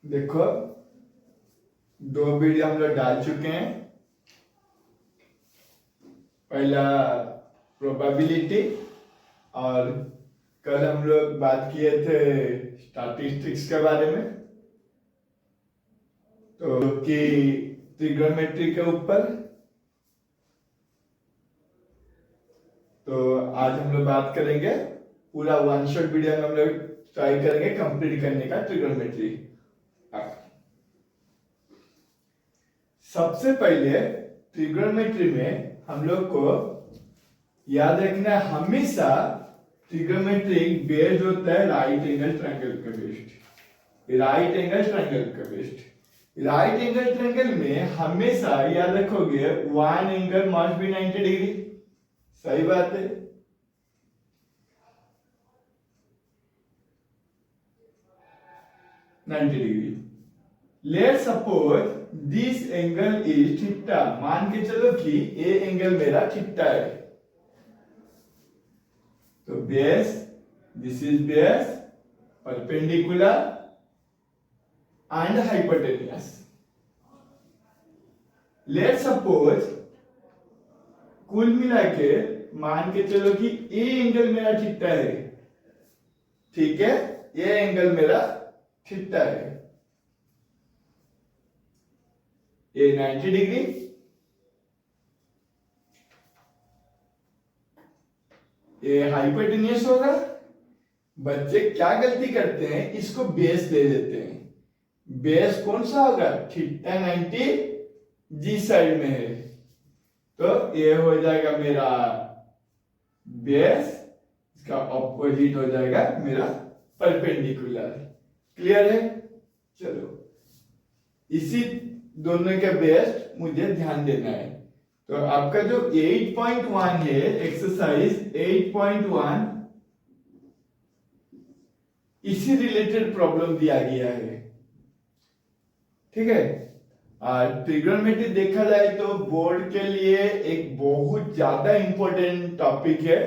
देखो, दो वीडियो हम लोग डाल चुके हैं। पहला प्रोबेबिलिटी और कल हम लोग बात किए थे स्टैटिस्टिक्स के बारे में, तो कि ट्रिग्नोमेट्री के ऊपर। तो आज हम लोग बात करेंगे, पूरा वन शॉट वीडियो में हम लोग ट्राई करेंगे कंप्लीट करने का ट्रिग्नोमेट्री। सबसे पहले ट्रिग्नोमेट्री में हम लोग को याद रखना है, हमेशा ट्रिग्नोमेट्रिक बेस्ड होता है राइट एंगल ट्रायंगल के बेस्ड। राइट एंगल ट्रायंगल के बेस्ड, राइट एंगल ट्रायंगल में हमेशा याद रखोगे one angle must be 90 degree. सही बात है। Degree. Let suppose this angle is theta. मान के चलो कि ए एंगल मेरा थीटा है। तो base, this is base, perpendicular and hypotenuse. Let suppose कुल मिला के मान के चलो कि ए एंगल मेरा थीटा है। ठीक है, ए एंगल मेरा थीटा है, ए 90 डिग्री, ये हाइपोटेन्यूस होगा। बच्चे क्या गलती करते हैं, इसको बेस ले लेते हैं। बेस कौन सा होगा? थीटा 90 जी साइड में है, तो ये हो जाएगा मेरा बेस, इसका ऑपोजिट हो जाएगा मेरा परपेंडिकुलर। क्लियर है? चलो, इसी दोनों के बेस्ट मुझे ध्यान देना है। तो आपका जो 8.1 है, एक्सरसाइज 8.1, इसी रिलेटेड प्रॉब्लम दिया गया है। ठीक है, ट्रिग्नोमेट्री देखा जाए तो बोर्ड के लिए एक बहुत ज्यादा इंपॉर्टेंट टॉपिक है,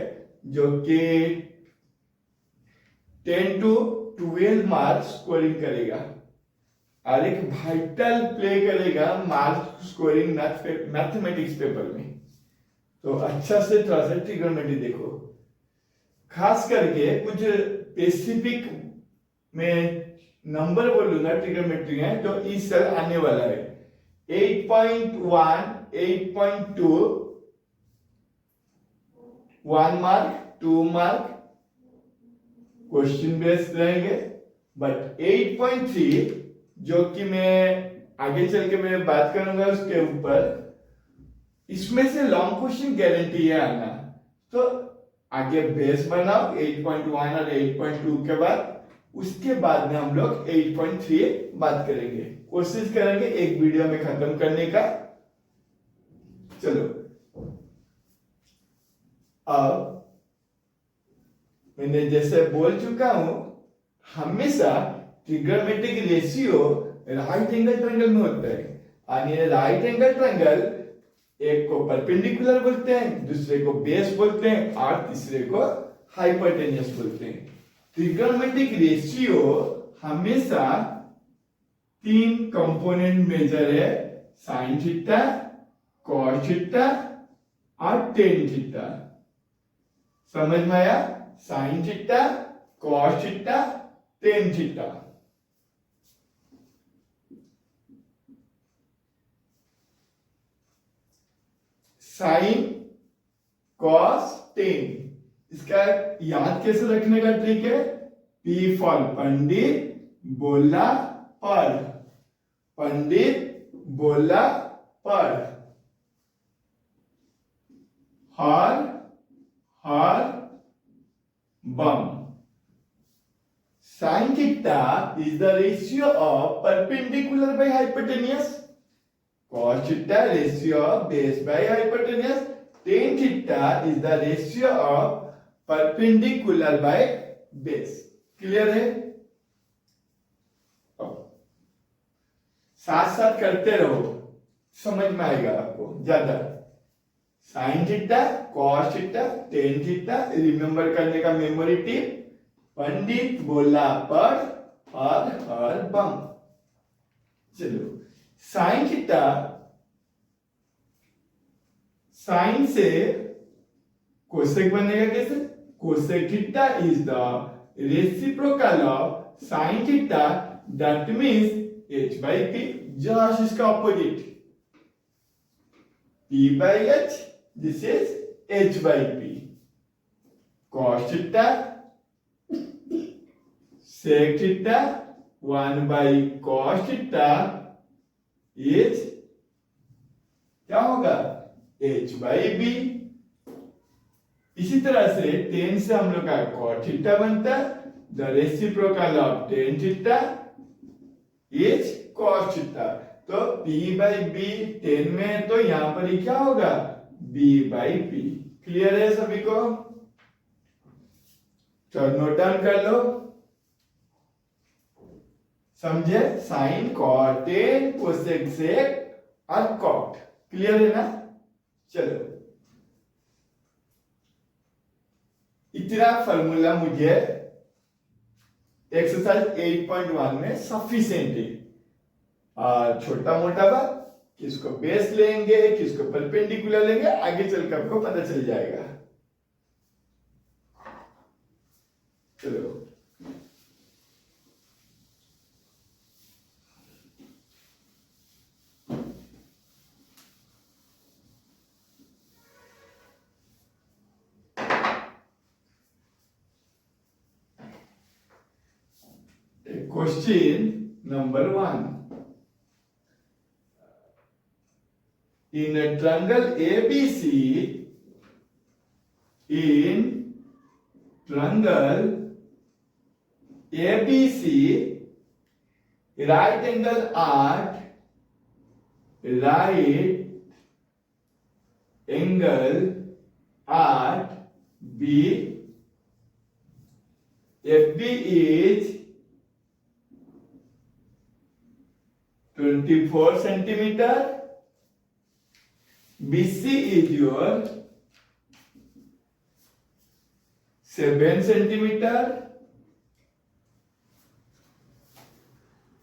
जो कि 10 to 12 मार्क्स स्कोरिंग करेगा और एक वाइटल प्ले करेगा मार्क स्कोरिंग मैथमेटिक्स पेपर में। तो अच्छा से थोड़ा सा ट्रिग्नोमेट्री देखो, खास करके कुछ स्पेसिफिक में नंबर बोलूंगा ट्रिग्नोमेट्री है तो इस साल आने वाला है। 8.1, 8.2 1 मार्क, 2 मार्क क्वेश्चन बेस्ड रहेंगे, बट 8.3 जो कि मैं आगे चल के मैं बात करूंगा उसके ऊपर, इसमें से लॉन्ग क्वेश्चन गारंटी है आना। तो आगे बेस बनाओ 8.1 और 8.2 के बाद, उसके बाद में हम लोग 8.3 बात करेंगे। कोशिश करेंगे एक वीडियो में खत्म करने का। चलो, अब मैंने जैसे बोल चुका हूं, हमेशा trigonometric ratio right angle triangle में होता है, और ये राइट एंगल ट्रायंगल एक को परपेंडिकुलर बोलते हैं, दूसरे को बेस बोलते हैं, और तीसरे को हाइपोटेन्यूस बोलते हैं। ट्रिग्नोमेट्रिक रेशियो हमेशा 3 कंपोनेंट मेजर है, साइन थीटा, कॉस थीटा और टेन थीटा। समझ में आया? Sine theta, cos theta, tan theta. Sine, cos, tan, इसका याद कैसे रखने का ट्रिक है? पी फॉर पंडित, बोला पढ़, पंडित बोला पढ़, हर बम। Sin theta is the ratio of perpendicular by hypotenuse. Cos theta ratio of base by hypotenuse. Tan theta is the ratio of perpendicular by base. Clear है? साथ साथ करते रहो, समझ में आएगा आपको ज्यादा। Sign theta, cos theta, tan theta remember करने का मेमोरी टिप, पंडित बोला पढ़ और हर बम। चलो साइन थीटा, साइन से कोसेक बनेगा कैसे? Cosec theta is the reciprocal of sine theta, that means h by p, just इसका opposite p by h, this is h by p. cos theta sec theta 1 by cos theta is क्या होगा? h by b. इसी तरह से tan से हम लोग का cot थीटा बनता है, the reciprocal of tan theta is cos theta. तो p by b tan में है तो यहां पर ही क्या होगा? b by p. क्लियर है सभी को? तो नोट डाउन कर लो, समझे? Sine cot tan cosec sec और कॉट. क्लियर है ना? चलो इतना फॉर्मूला मुझे एक्सरसाइज 8.1 में सफिशिएंट है. और छोटा मोटा बात, किसको बेस लेंगे किसको परपेंडिकुलर लेंगे आगे चलकर आपको पता चल जाएगा. चलो question number 1. In a triangle ABC, in triangle ABC, right angle at B, FB is 24 centimeter, BC is your 7 centimeter.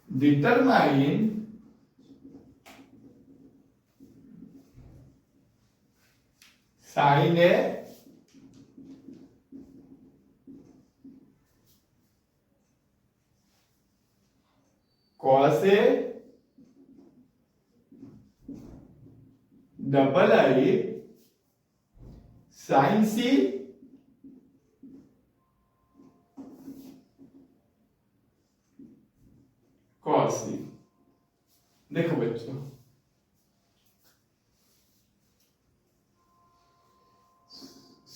Determine sin A cos A double I sin C cos C. देखो बच्चों,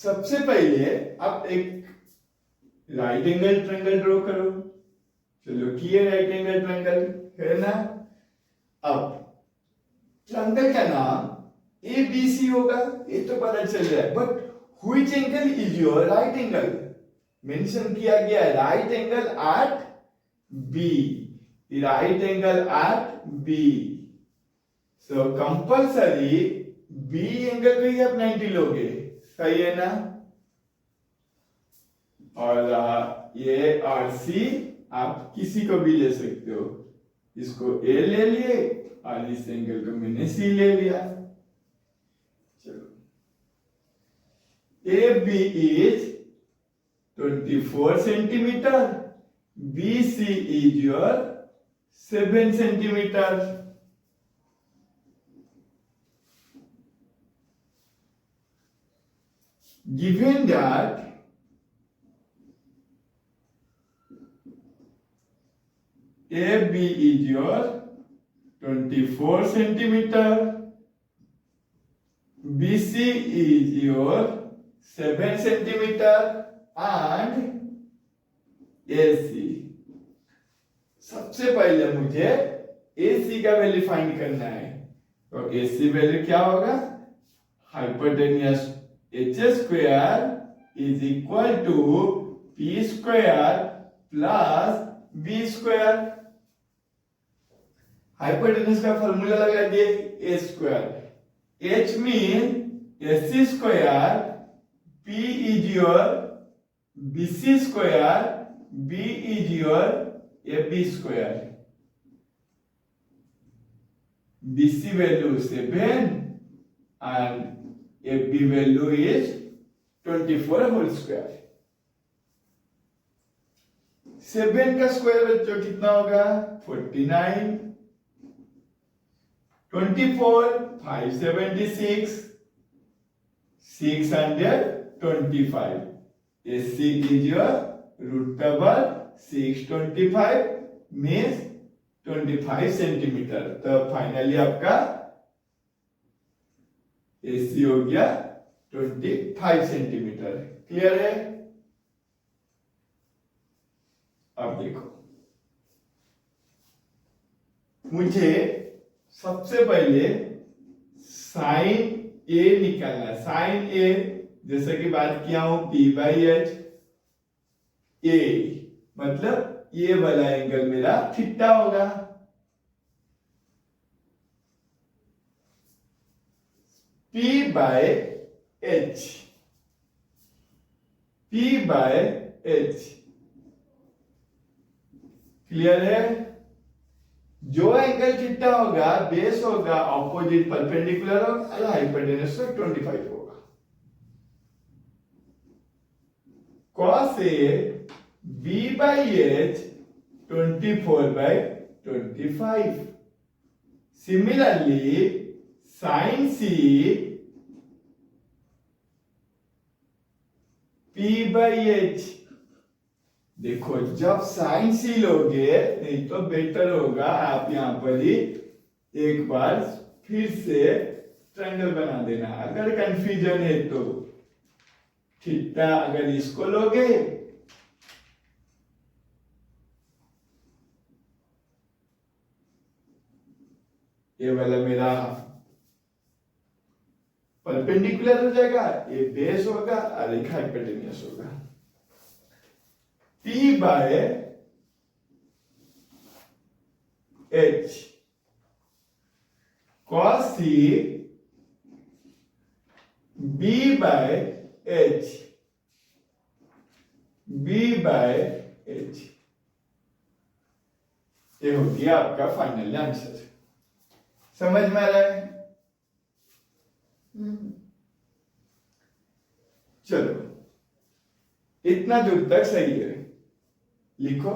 सबसे पहले आप एक right angle triangle draw करो. चलो किए right angle triangle है ना. अब ट्रायंगल का नाम ABC होगा, ये तो पता चल रहा है, but which angle is your right angle? Mention किया गया है right angle at B, right angle at B. So compulsory B angle पे ही आप 90 लोगे, सही है ना. और ये और C आप किसी को भी ले सकते हो. इसको A ले लिए और इस एंगल को मैंने C ले लिया. चलो AB is 24 centimeter, BC is your 7 centimeter. Given that AB is your 24 centimeter, BC is your 7 centimeter and AC. सबसे पहले मुझे AC का वैल्यू फाइंड करना है. तो AC वैल्यू क्या होगा? Hypotenuse h square is equal to p square plus b square. Hypotenuse का फॉर्मूला लगा दिए a square. h mean ac square, p is your bc square, b is your ab square. BC value 7 and FB value is 24 whole square. 7 का square बच्चों कितना होगा? 49. 24 576 625. AC is your root over 625 means 25 centimetre. तो finally आपका AC हो गया 25 centimetre. Clear है? अब देखो, मुझे सबसे पहले साइन ए निकालना. साइन ए जैसे कि बात किया हूं P/H. ए मतलब ये वाला एंगल मेरा थीटा होगा. P/H. P/H. क्लियर है? जो एंगल थीटा होगा बेस होगा ऑपोजिट परपेंडिकुलर और हाइपोटेन्यूज से 25 होगा. cos A B/H 24/25. Similarly, sin C P/H. देखो, जब साइन सी लोगे नहीं तो बेटर होगा आप यहां पर ही एक बार फिर से ट्रायंगल बना देना अगर कंफ्यूजन है तो. थीटा अगर इसको लोगे ये वाला मेरा परपेंडिकुलर हो जाएगा, ये बेस होगा और एक हाइपोटेन्यूज होगा. P/H cos C B/H. B/H ये हो गया आपका फाइनल आंसर. समझ में आ रहा है? चलो, इतना दूर तक सही है. लिखो.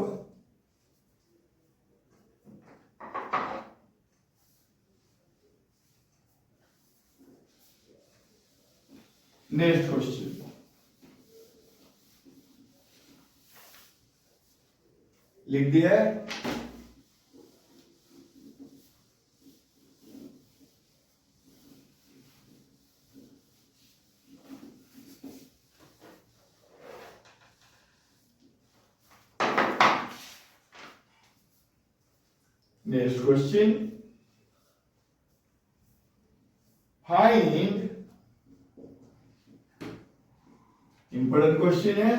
Next question. लिख दिया है? Next question. Find, important question है.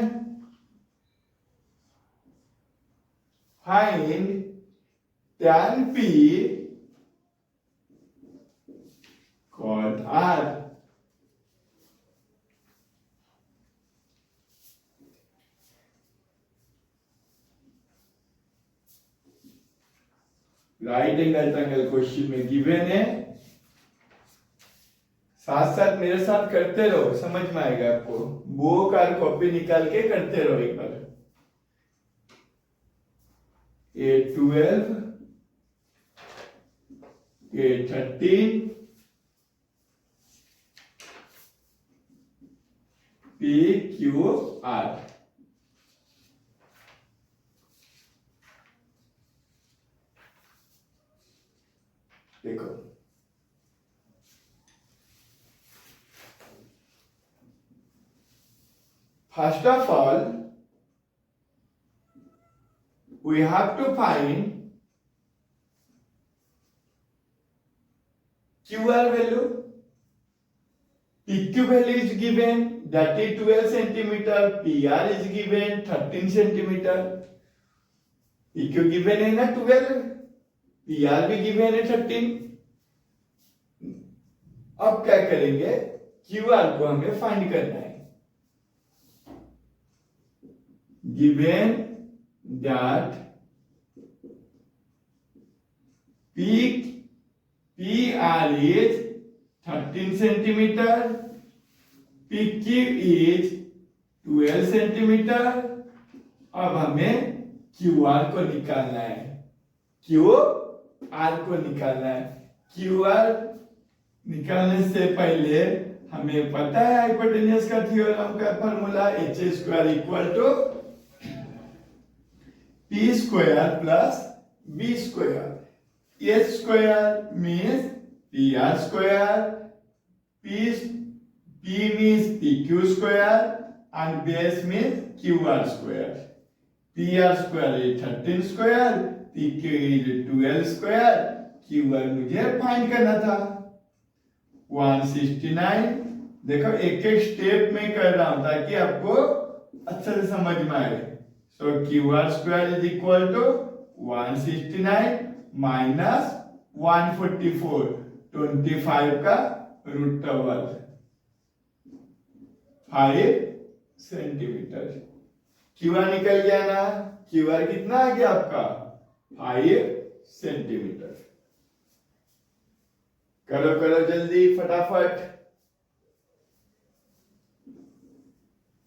Find tan P cot R. Right angle triangle question में गिवन है. साथ साथ मेरे साथ करते रहो, समझ में आएगा आपको. बुक और कॉपी निकाल के करते रहो एक बार. A12 A13 PQR. देखो, first of all we have to find QR value. PQ value is given, that is 12 centimeter. PR is given 13 centimeter. PQ given है ना 12, PR भी given है 13. अब क्या करेंगे? QR को हमें फाइंड करना है. Given that P PR is 13 centimetre, PQ is 12 centimetre. अब हमें QR को निकालना है, QR को निकालना है। QR निकालने से पहले हमें पता है हाइपोटेन्यूज का थ्योरम का formula h² equal to p² plus b²। h² means PR², p means PQ² and base means QR²। PR² is 13², PQ is 12², QR मुझे फाइंड करना था 169। देखो एक एक स्टेप में कर रहा हूं ताकि आपको अच्छे से समझ में आए। So QR² is equal to 169 minus 144, 25 का रूट ओवर 5 सेंटीमीटर। QR निकल गया ना, QR कितना आ गया आपका 5 सेंटीमीटर। करो करो जल्दी फटाफट।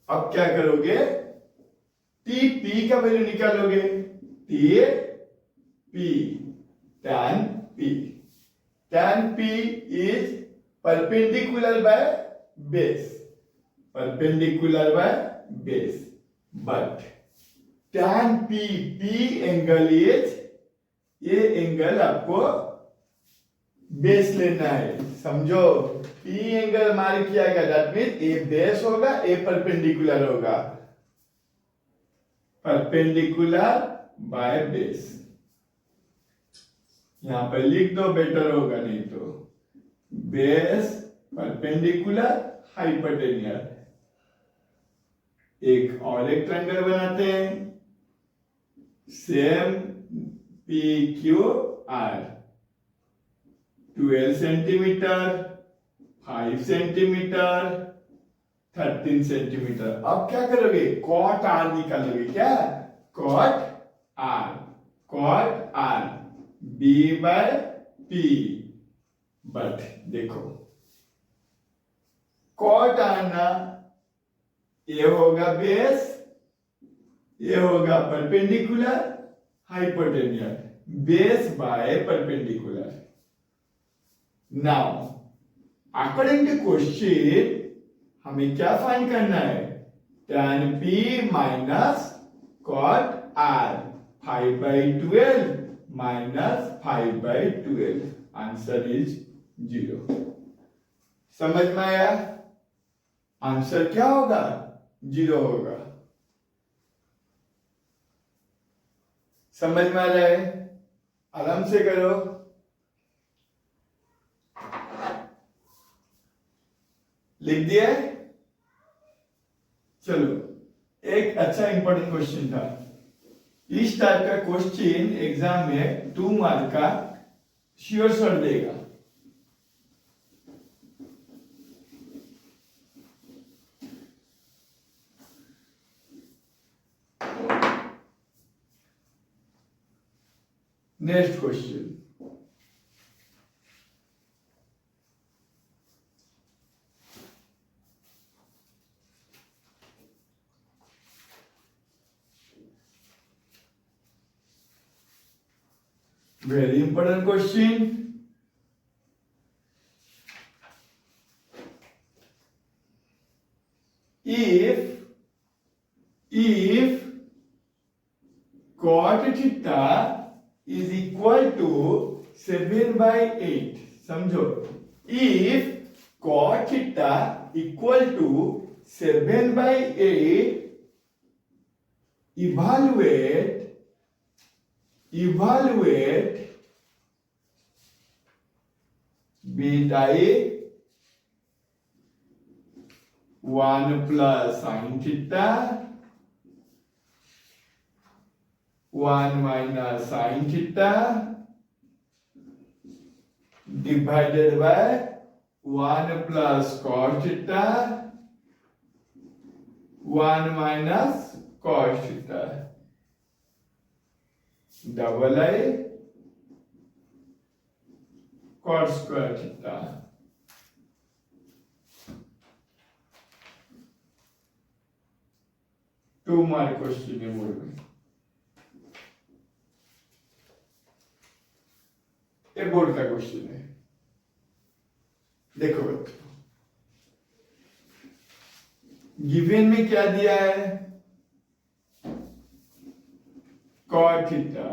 अब क्या करोगे, TP का वैल्यू निकालोगे, TP tan P। tan P is perpendicular by base, perpendicular by base, but tan P angle is, ये एंगल आपको बेस लेना है, समझो। P एंगल मार्क किया गया, दैट मीन ए बेस होगा, ए परपेंडिकुलर होगा, परपेंडिकुलर बाय बेस। यहां पर लिख दो, बेटर होगा नहीं तो। Base perpendicular hypotenuse. एक और एक ट्रायंगल बनाते हैं, same PQR 12 centimetre, 5 centimetre, 13 centimetre. अब क्या करोगे, कॉट R निकालोगे। क्या, कॉट R B/P। बट देखो कॉट R ना, ये होगा बेस, ये होगा perpendicular hypotenuse, base by perpendicular. Now according to question हमें क्या फाइंड करना है, tan P minus cot R, 5/12 minus 5/12, answer is 0। समझ में आया, आंसर क्या होगा, 0 होगा। समझ में आ रहा है, आराम से करो। लिख दिया, चलो एक अच्छा इंपॉर्टेंट क्वेश्चन था। इस टाइप का क्वेश्चन एग्जाम में 2 मार्क का श्योर शॉट देगा। Next question, very important question. If cot theta is equal to 7/8, समझो, if cot theta equal to 7/8, evaluate beta a 1 plus sin theta 1 minus sin theta divided by 1 plus cos theta 1 minus cos theta, double I cot square theta. Two mark question है board में, ये board का question है। देखो बच्चों, given में क्या दिया है, cot थीटा।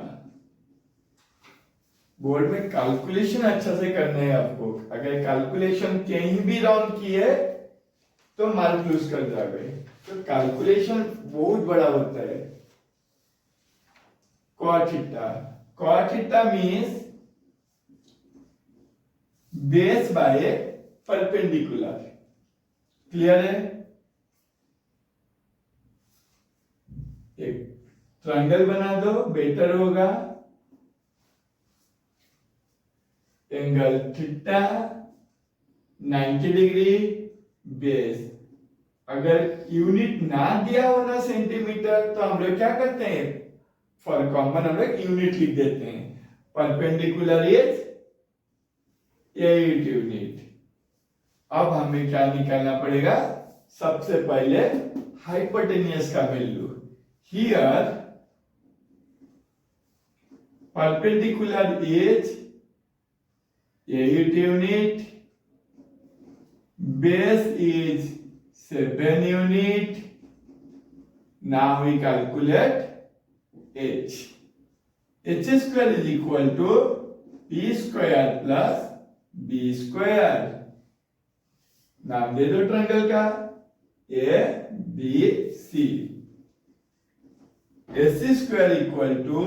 बोर्ड में कैलकुलेशन अच्छा से करना है आपको, अगर कैलकुलेशन कहीं भी रॉन्ग किए तो मार्क लूज कर जाओगे। तो कैलकुलेशन बहुत बड़ा होता है। cot theta means base by perpendicular, clear है। एक ट्रायंगल बना दो, बेटर होगा। Angle theta 90 degree base. अगर यूनिट ना दिया हो ना सेंटीमीटर, तो हम लोग क्या करते हैं, फॉर कॉमन हम लोग यूनिट लिख देते हैं। Perpendicular is 8 unit. अब हमें क्या निकालना पड़ेगा, सबसे पहले हाइपोटेन्यूस का value. Here perpendicular is 8 unit, base is 7 unit. Now we calculate h. h square is equal to p square plus b square. नाम दे दो ट्रायंगल का, a b c. ac square equal to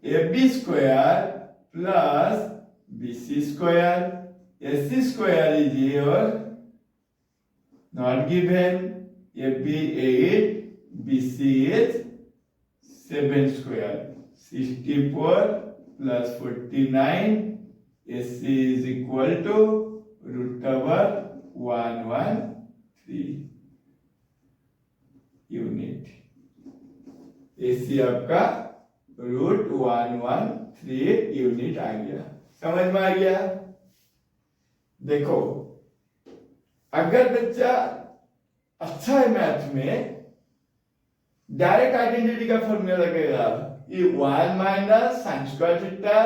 ab square plus bc square. ac square is here not given. ab 8, bc is 7 square. 64 plus 49. ac is equal to root over 113 unit. ac आपका root 113 unit आ गया। समझ में आ गया। देखो, अगर बच्चा अच्छा है मैथ में, डायरेक्ट आइडेंटिटी का फॉर्मूला लगेगा, ये 1 minus sine square theta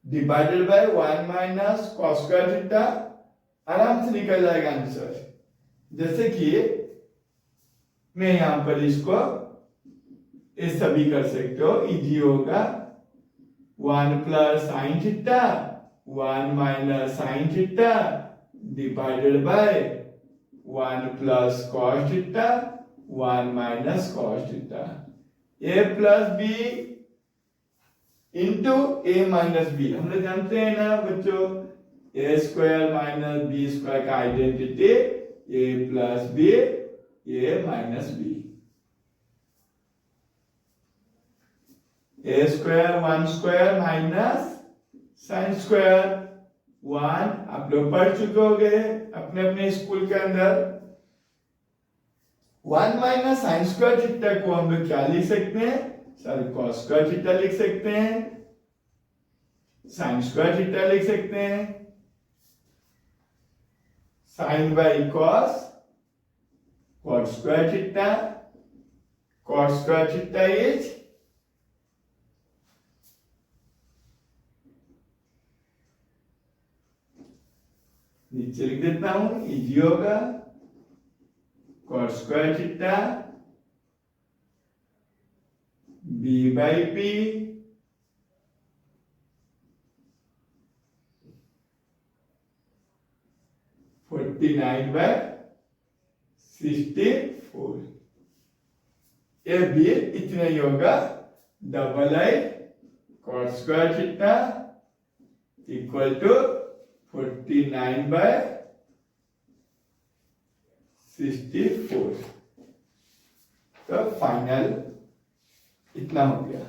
divided by 1 minus cos square theta, आराम से निकल जाएगा आंसर। जैसे कि मैं यहां पर इसको इस सभी कर सकते हो, इजी होगा। 1 plus sine theta 1 minus sine theta divided by 1 plus cos theta 1 minus cos theta. A plus B into A minus B. हम लोग जानते हैं ना बच्चों, A square minus B square का identity A plus B A minus B. A square 1 square minus sine square 1, आप लोग पढ़ चुके होंगे अपने अपने स्कूल के अंदर। 1 माइनस साइन स्क्वायर थीटा को हम लोग क्या लिख सकते हैं, सर कॉस स्क्वायर थीटा लिख सकते हैं, साइन स्क्वायर थीटा लिख सकते हैं। Sine by cos cot square theta, cot square theta is नीचे लिख देता हूं, इजी होगा। Cot square theta b by p (49 by 64). ये भी इतना ही होगा। Double I cot square theta equal to 49 by 64। तो फाइनल इतना हो गया।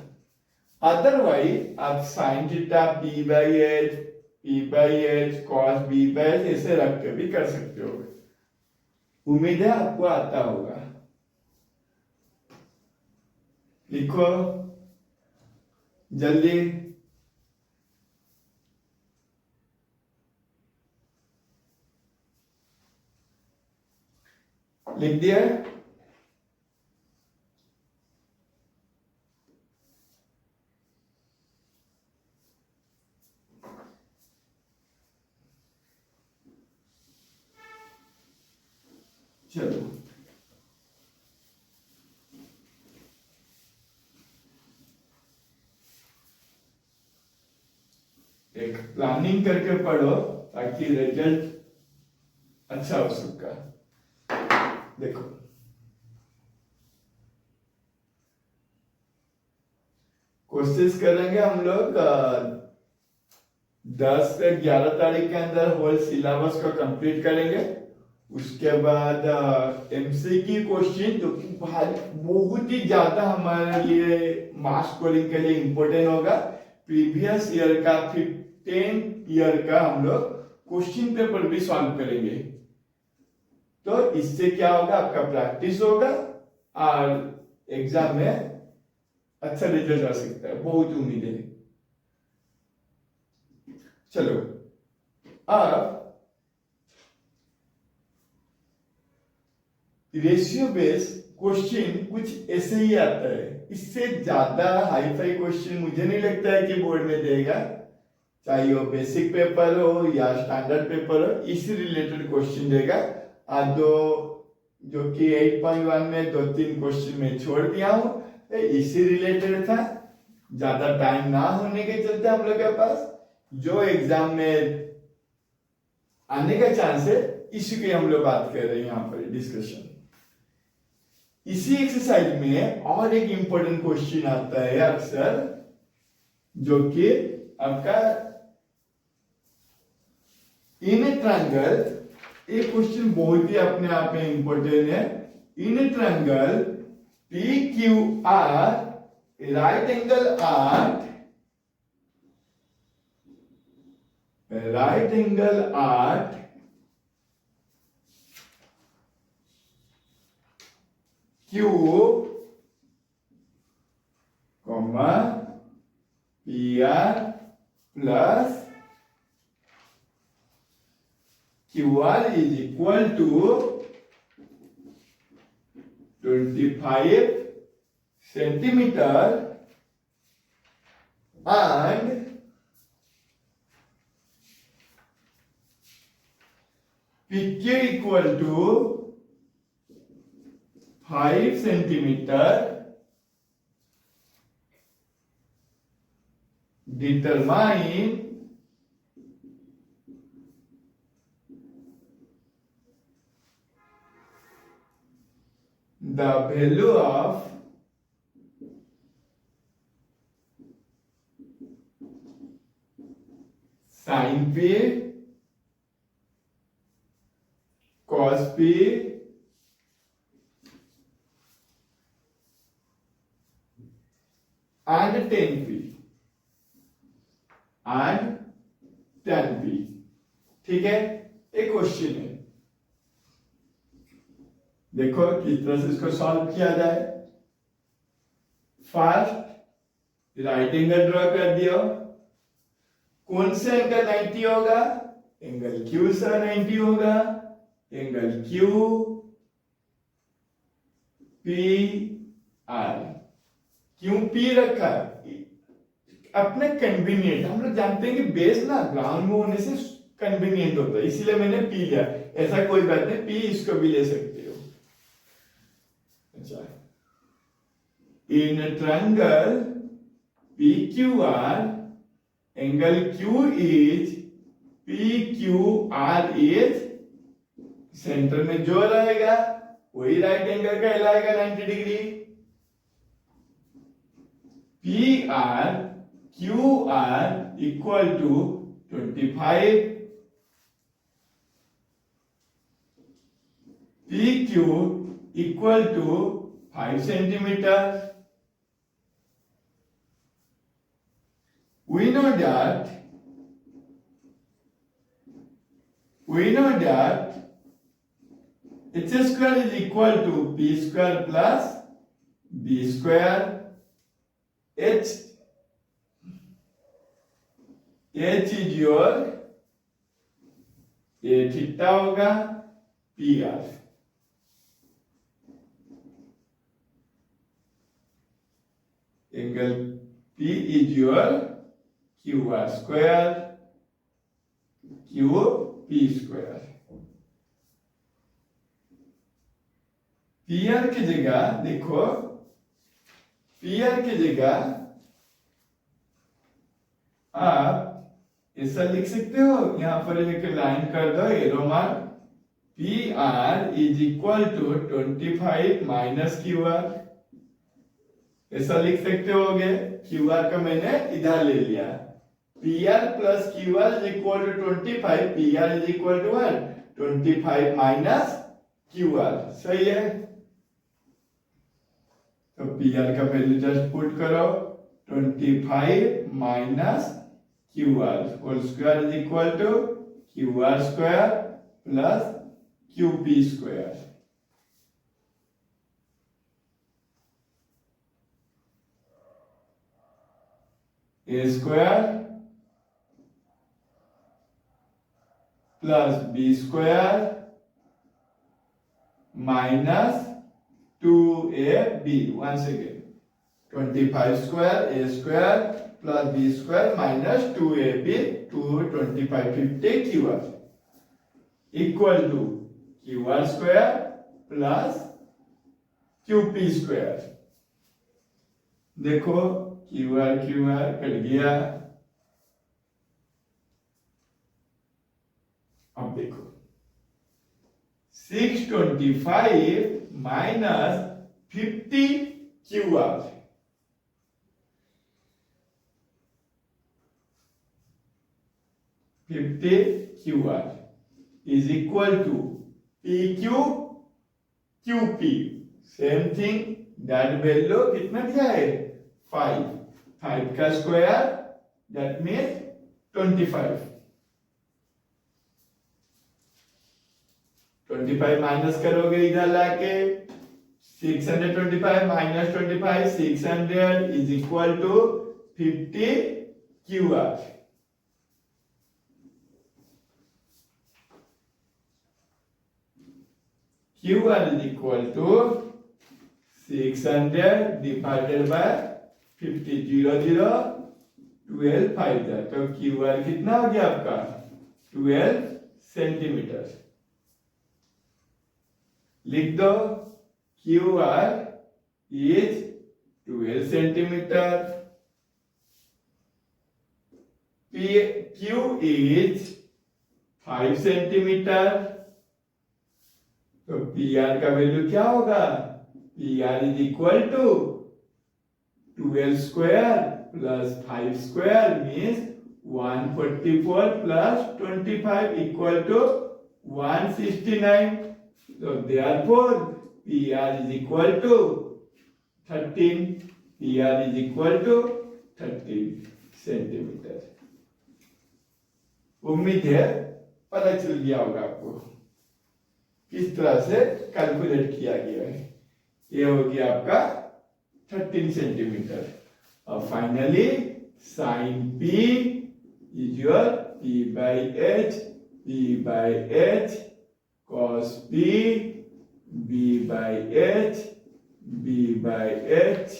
अदरवाइज आप sine theta p by H, p by H, cos b by H ऐसे रख के भी कर सकते हो। उम्मीद है आपको आता होगा। लिखो जल्दी। लिख दिया है? चलो एक प्लानिंग करके पढ़ो ताकि रिजल्ट अच्छा हो सका। देखो कोशिश करेंगे हम लोग 10 से 11 तारीख के अंदर होल सिलेबस को कंप्लीट करेंगे। उसके बाद एमसीक्यू क्वेश्चन जो कि बहुत ही ज्यादा हमारे लिए मास स्कोरिंग के लिए इंपॉर्टेंट होगा। प्रीवियस ईयर का 15 ईयर का हम लोग क्वेश्चन पेपर भी सॉल्व करेंगे। तो इससे क्या होगा, आपका प्रैक्टिस होगा और एग्जाम में अच्छा रिजल्ट आ सकता है, बहुत उम्मीद है। चलो अब रेशियो बेस क्वेश्चन कुछ ऐसे ही आता है। इससे ज्यादा हाई फाई क्वेश्चन मुझे नहीं लगता है कि बोर्ड में देगा, चाहे वो बेसिक पेपर हो या स्टैंडर्ड पेपर हो, इसी रिलेटेड क्वेश्चन देगा। आज जो कि 8.1 में 2-3 क्वेश्चन में छोड़ दिया हूं, इसी रिलेटेड था। ज्यादा टाइम ना होने के चलते हम लोग के पास जो एग्जाम में आने का चांस है, इसी की हम लोग बात कर रहे हैं यहाँ पर डिस्कशन। इसी एक्सरसाइज में और एक इंपॉर्टेंट क्वेश्चन आता है अक्सर, जो कि आपका इन ए ट्रायंगल, एक क्वेश्चन बहुत ही अपने आप में इंपॉर्टेंट है। In a triangle P Q R, right angle arc, Q, PR plus QR is equal to 25 centimeter and PQ equal to 5 centimeter, determine the value of sin P, cos P and tan P and tan P। ठीक है, एक question है, देखो किस तरह से इसको solve किया जाए। फर्स्ट राइट एंगल ड्रॉ कर दिया, कौन से एंगल 90 होगा, एंगल Q से 90 होगा, एंगल Q P R। क्यों P रखा, अपने कन्वीनियंट, हम लोग जानते हैं कि बेस ना ग्राउंड में होने से कन्वीनियंट होता है, इसीलिए मैंने P लिया। ऐसा कोई बात नहीं, P इसको भी ले सकते हो। अच्छा, in triangle PQR, angle Q is PQR is, centre में जो रहेगा वही राइट एंगल कहलाएगा 90 degree. PR equal to 25, PQ equal to 5 centimetre. We know that h square is equal to p square plus b square। h is your a theta होगा, PR angle P is your QR square, QP square. PR की जगह देखो, PR की जगह आप ऐसा लिख सकते हो, यहां पर एक लाइन कर दो arrow mark, PR is equal to 25 minus QR. ऐसा लिख सकते होगे, QR का मैंने इधर ले लिया, PR plus QR is equal to 25, PR is equal to what? 25 minus QR. सही है, तो PR का वैल्यू जस्ट पुट करो, 25 minus QR whole square is equal to QR square plus QP square. A square plus B square minus 2AB. once again 25 square A square plus B square minus 2AB to 25 50 QR equal to QR square plus QP square. देखो QR cut गया. अब देखो 625 minus 50 QR. QR is equal to PQ QP. Same thing, that value कितना दिया है 5. 5 का square that means 25. 25 minus करोगे इधर लाके 625 minus 25, 600 is equal to 50 QR. QR is equal to 600 divided by 50. 0 12 5 था, तो QR कितना हो गया आपका 12 सेंटीमीटर. लिख दो QR is 12 centimetre. Q is 5 centimetre. तो PR का वैल्यू क्या होगा, PR is equal to 12 square plus 5 square means 144 plus 25 equal to 169. So therefore PR is equal to 13. PR is equal to 13 centimetre. उम्मीद है पता चल गया होगा आपको किस तरह से कैलकुलेट किया गया है. ये हो गया आपका 13 सेंटीमीटर. और finally sine P is your P by H, P by H cos P, B by H, B by H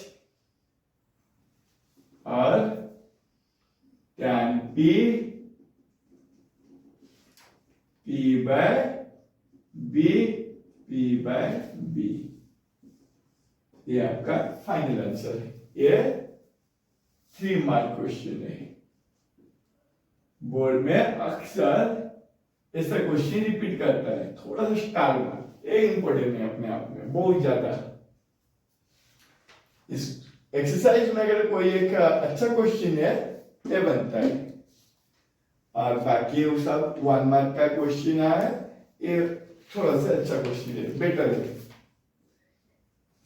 और tan P, P by B, P by B. ये आपका फाइनल आंसर है. ये 3 मार्क क्वेश्चन है. Board में अक्सर ऐसा question repeat करता है, थोड़ा सा स्टार मार्क. ये इंपॉर्टेंट है अपने आप में बहुत ज्यादा. इस एक्सरसाइज में अगर कोई एक अच्छा क्वेश्चन है ये बनता है, और बाकी वो सब 1 मार्क का क्वेश्चन है, ये थोड़ा सा अच्छा क्वेश्चन है, बेटर है.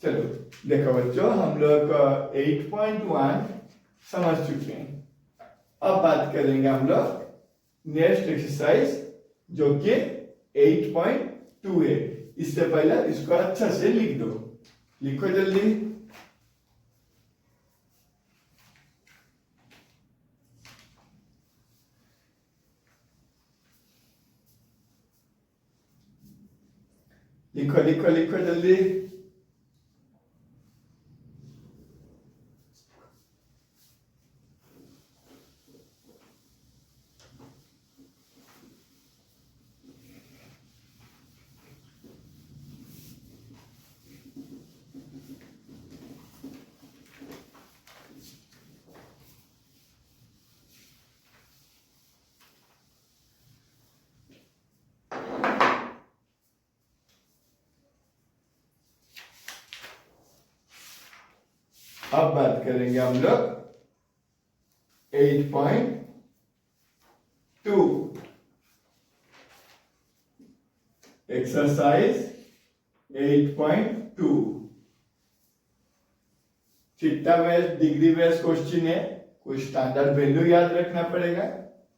चलो देखो बच्चों, हम लोग 8.1 समझ चुके हैं. अब बात करेंगे हम लोग नेक्स्ट एक्सरसाइज जो कि 8.2 है. इससे पहले इसको अच्छा से लिख दो. लिखो जल्दी. लिखो लिखो लिखो जल्दी. अब बात करेंगे हम लोग 8.2 exercise 8.2 theta base degree base question है, कुछ स्टैंडर्ड वैल्यू याद रखना पड़ेगा।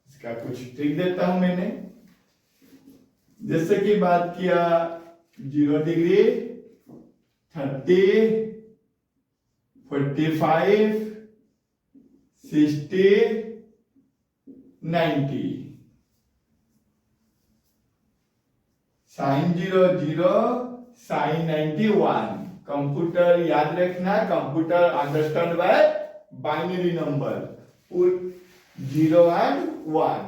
इसका कुछ ट्रिक देता हूं मैंने। जैसे कि बात किया 0 डिग्री, 30, 45, 60, 90, साइन 0 0, साइन 91। कंप्यूटर याद रखना, computer understand by binary number, put 0 and 1।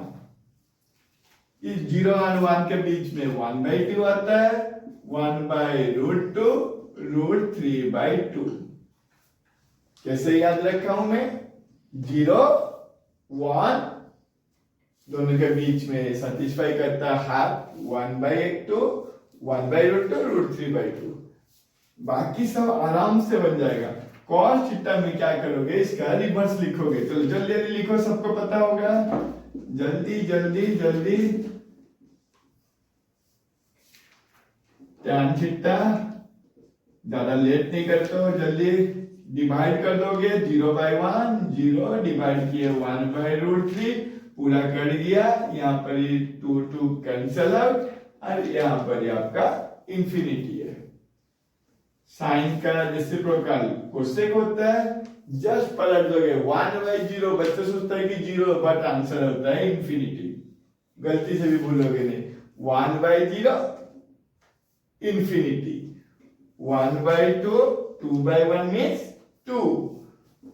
इस 0 एंड 1 के बीच में 1/2 आता है, 1/√2 √3/2। कैसे याद रखा हूं मैं? 0 1 दोनों के बीच में सेटिस्फाई करता है हाफ, 1/2 1/√2 √3/2। बाकी सब आराम से बन जाएगा। कॉस थीटा में क्या करोगे, इसका रिवर्स लिखोगे। चलो जल्दी जल्दी लिखो, सबको पता होगा। जल्दी जल्दी जल्दी। tan थीटा, ज्यादा लेट नहीं करते हो, जल्दी डिवाइड कर दोगे। 0/1 0 डिवाइड किए 1/√3, पूरा कट गया। यहाँ पर 2 2 कैंसल आउट और यहाँ पर आपका इंफिनिटी है। साइन का रेसिप्रोकल कोसेक होता है, जस्ट पलट दोगे 1/0। बच्चे सोचता है कि 0 बट आंसर होता है इंफिनिटी। गलती से भी भूलोगे नहीं। 1/0 infinity, 1/2 2/1 means 2,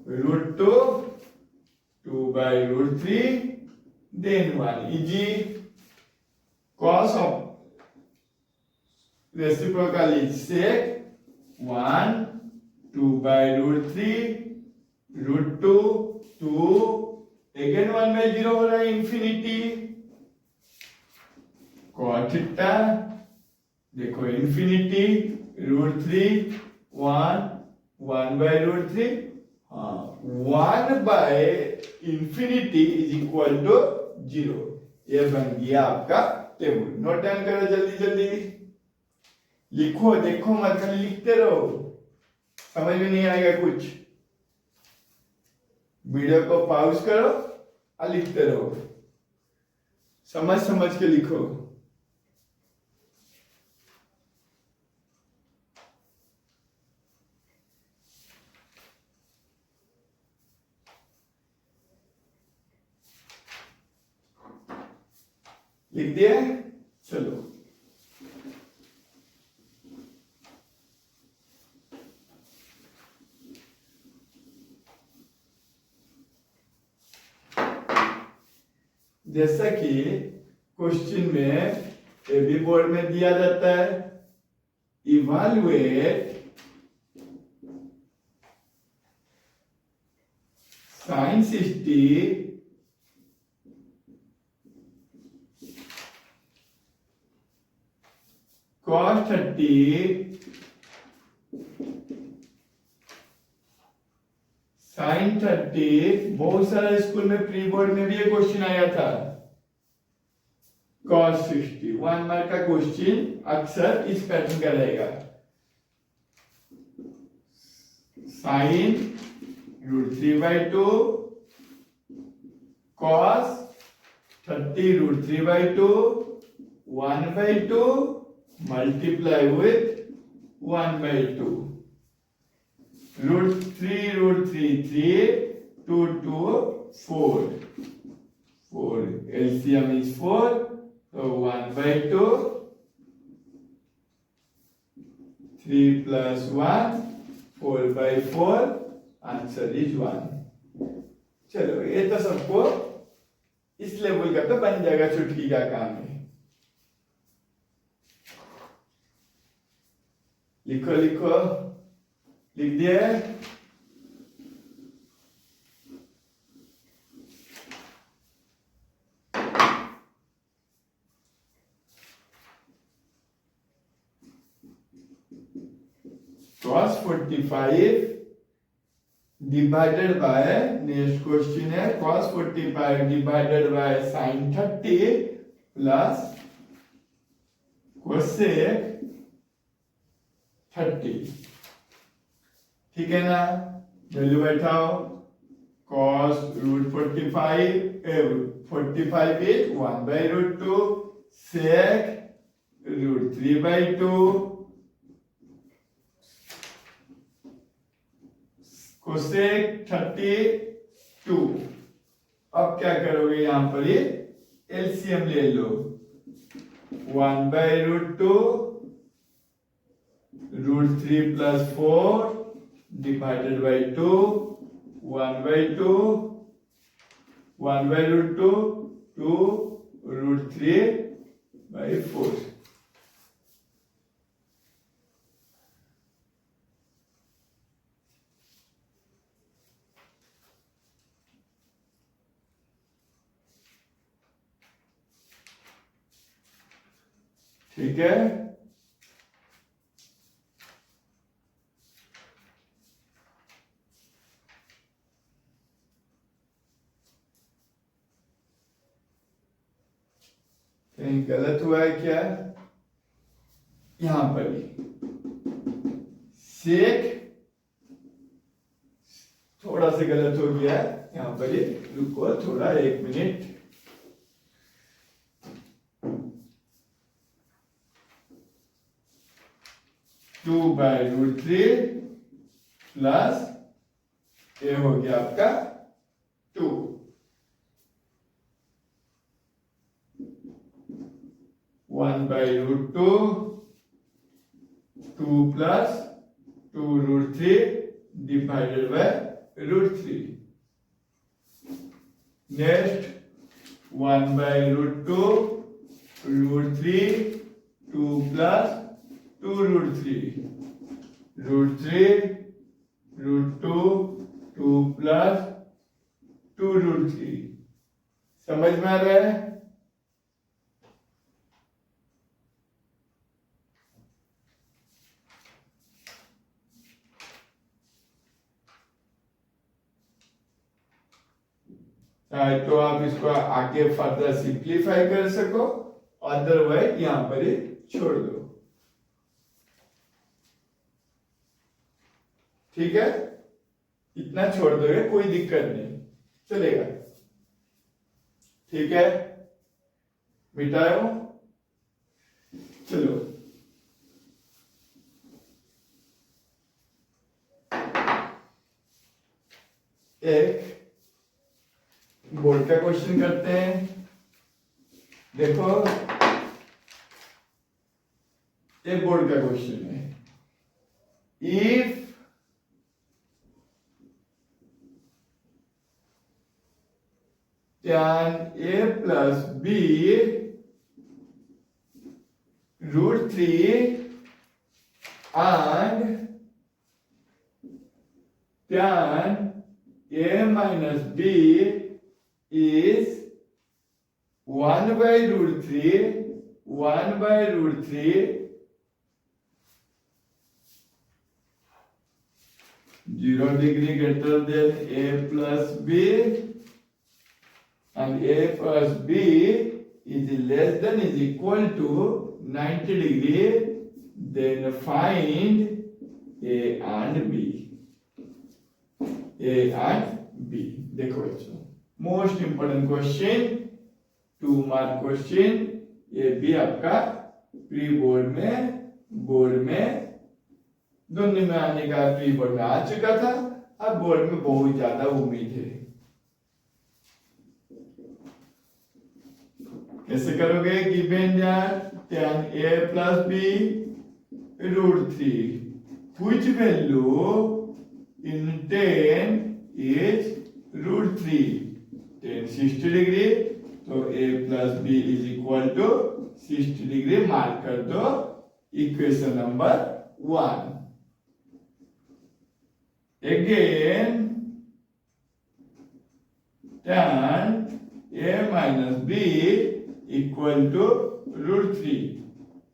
√2 2/√3 then 1 easy. cos of reciprocal is sec 1 2/√3 √2 2 again 1/0 हो रहा है इंफिनिटी। cot थीटा देखो इंफिनिटी √3 1 1/√3, हाँ 1/infinity इज इक्वल टू 0। ये बन गया आपका टेबल। नोट डाउन करो जल्दी जल्दी, लिखो, देखो मत, खाली लिखते रहो। समझ में नहीं आएगा कुछ, वीडियो को पॉज करो और लिखते रहो। समझ समझ के लिखो। लिख दिया? चलो जैसा कि क्वेश्चन में एबी बोर्ड में दिया जाता है, इवैल्यूएट sin 60 cos 30 sin 30। बहुत सारा स्कूल में प्री बोर्ड में भी ये क्वेश्चन आया था। cos 60 1 मार्क का क्वेश्चन अक्सर इस पैटर्न का रहेगा। sin √3/2 cos 30 √3/2 1/2 multiply with 1/2 √3 √3 3 2 2 4 4 LCM is 4, so 1/2 3 plus 1 4/4 answer is 1। चलो ये तो सबको इस लेवल का तो बन जाएगा, चुटकी का काम है। लिखो लिखो, लिख दिया? cos 45 divided by next question है cos 45 divided by sin 30 plus cosec 30। ठीक है ना, वैल्यू बैठाओ। cos root 45 is 1/√2 sec root 3/2 cosec 32। अब क्या करोगे, यहां पर ये एलसीएम ले लो। 1/√2 √3 + 4 डिवाइडेड बाय 2 1/2 1/√2 2 √3/4। ठीक है, कहीं गलत हुआ है क्या? यहां पर सेक थोड़ा सा गलत हो गया है, यहां पर ही रुको थोड़ा 1 मिनट। टू बाय √3 प्लस ये हो गया आपका 2 1/√2 2 plus 2 √3 divided by √3। Next 1/√2 √3 2 plus 2 √3 √3 √2 2 plus 2 √3। समझ में आ रहा है? तो आप इसको आगे फर्दर सिंप्लीफाई कर सको, अदरवाइज यहां पर ही छोड़ दो। ठीक है, इतना छोड़ दोगे कोई दिक्कत नहीं, चलेगा। ठीक है, मिटाओ। चलो एक बोर्ड का क्वेश्चन करते हैं। देखो ये बोर्ड का क्वेश्चन है। If tan a plus b √3 and tan a minus b is 1/√3 1/√3 0 degree greater than a plus b and a plus b is less than is equal to 90 degree, then find a and b। a and b देखो बच्चों, most important question, 2 mark question. ये भी आपका pre board में दोनों में आने का, प्री बोर्ड में आ चुका था, अब बोर्ड में बहुत ज्यादा उम्मीद है। कैसे करोगे? Given that tan a plus b √3 which value in tan is √3 tan 60 degree, तो a plus b is equal to 60 degree mark कर दो equation number 1। Again tan a minus b equal to √3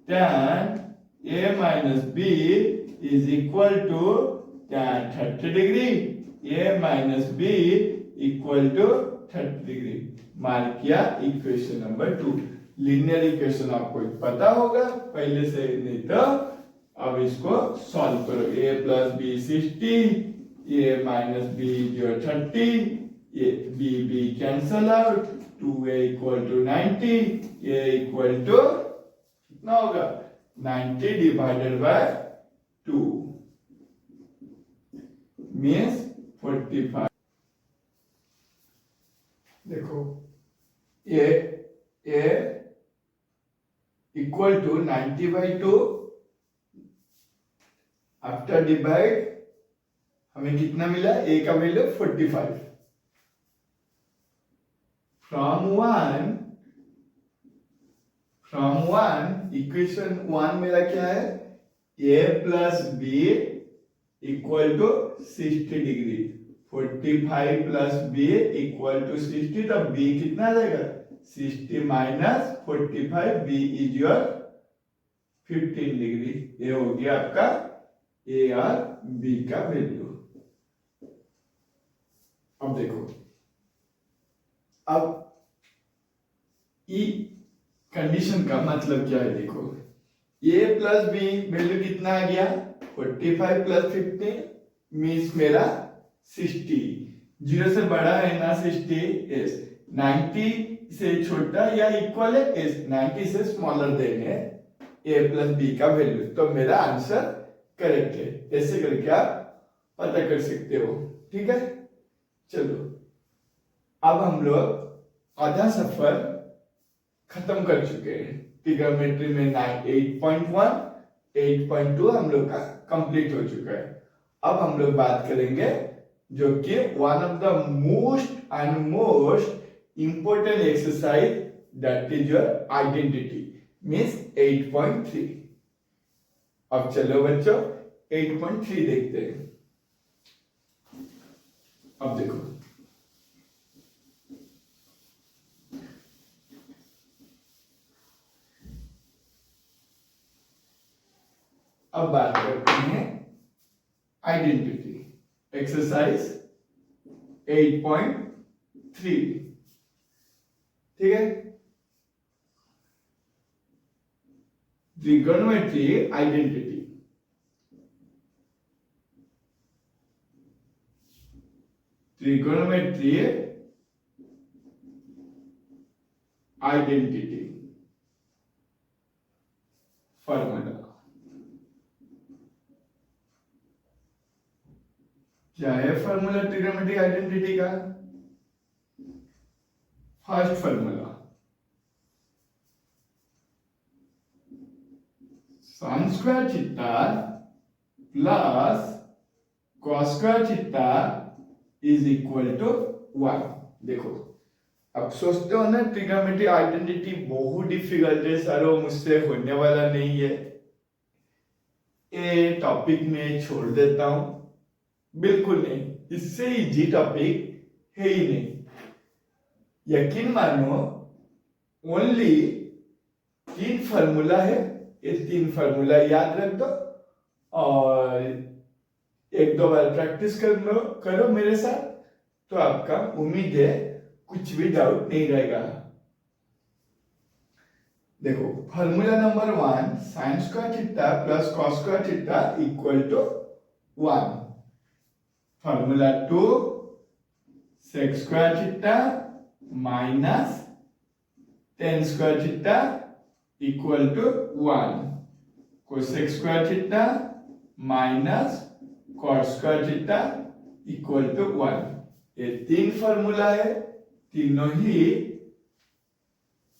tan a minus b is equal to tan 30 degree A minus B equal to 30 degree. Mark किया equation number 2। Linear equation आपको पता होगा पहले से, नहीं तो अब इसको सॉल्व करो। A plus B 60, A minus B 30, A B cancel out, 2a equal to 90, a equal to कितना होगा 90 डिवाइडेड बाय 2 मीन्स 45। देखो ये equal to 90 by 2, after divide हमें कितना मिला, a का वैल्यू 45। फ्रॉम वन इक्वेशन 1 मेरा क्या है, a plus B equal to 60 degree. 45 plus B equal to 60, तो b कितना आ जाएगा 60 माइनस 45, b इज योर 15 डिग्री। ये हो गया आपका a और b का वैल्यू। अब देखो, अब ई कंडीशन का मतलब क्या है, देखो a प्लस बी वैल्यू कितना आ गया 45 प्लस 15 मीन्स मेरा 60। 0 से बड़ा है ना 60 एस, 90 से छोटा या इक्वल है एस, 90 से स्मॉलर देन है a प्लस बी का वैल्यू, तो मेरा आंसर करेक्ट है। ऐसे करके आप पता कर सकते हो, ठीक है। चलो अब हम लोग आधा सफर खत्म कर चुके हैं। ट्रिग्नोमेट्री में 8.1 8.2 हम लोग का कंप्लीट हो चुका है। अब हम लोग बात करेंगे जो कि one of the most important exercise, that is your identity means 8.3। अब चलो बच्चों 8.3 देखते हैं। अब देखो, अब बात करते हैं आइडेंटिटी, एक्सरसाइज 8.3, ठीक है। Trigonometry identity. Trigonometry identity formula क्या है? फॉर्मूला ट्रिगोनोमेट्रिक आइडेंटिटी का first formula sin square theta plus cos square theta is equal to 1। देखो, अब सोचते हो ना ट्रिगोनोमेट्रिक आइडेंटिटी बहुत डिफिकल्ट है सर, वो मुझसे होने वाला नहीं है, ये टॉपिक में छोड़ देता हूं। बिल्कुल नहीं, इससे इजी टॉपिक है ही नहीं। यकीन मानो, ओनली 3 फार्मूला है, ये 3 फार्मूला याद रख दो और 1-2 बार प्रैक्टिस करो मेरे साथ, तो आपका उम्मीद है कुछ भी डाउट नहीं रहेगा। देखो, formula number 1 sin square theta plus cos square theta equal to 1। Formula 2 sec square theta minus tan square theta equal to 1। cosec square theta minus cot square theta equal to 1। ये 3 formula है, तीनों ही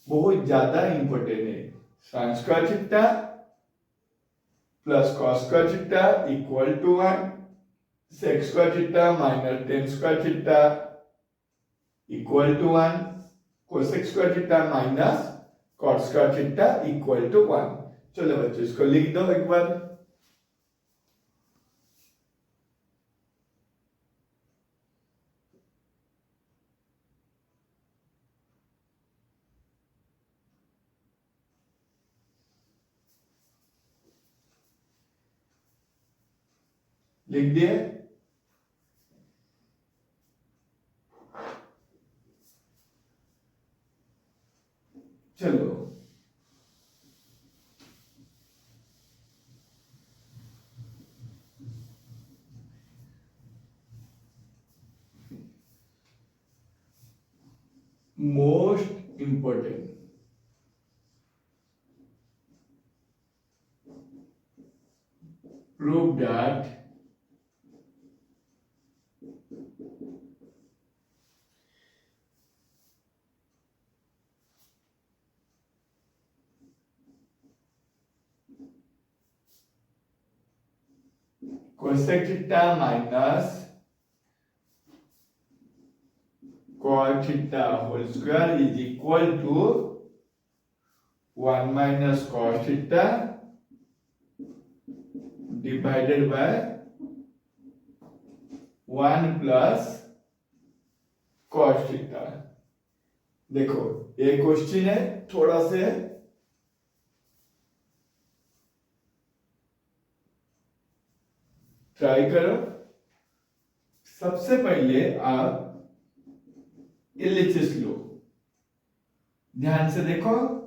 बहुत ज्यादा important है। sin square theta plus cos square theta equal to 1, sec square theta minus tan square theta equal to 1, cosec square theta minus cot square theta equal to 1। चलो बच्चों, इसको लिख दो एक बार। लिख दिए। Most important, prove that cosec theta minus cot theta whole square is equal to 1 minus cos theta divided by 1 plus cos theta. देखो ये क्वेश्चन है, थोड़ा से ट्राई करो। सबसे पहले आप एलएचएस लो, ध्यान से देखो।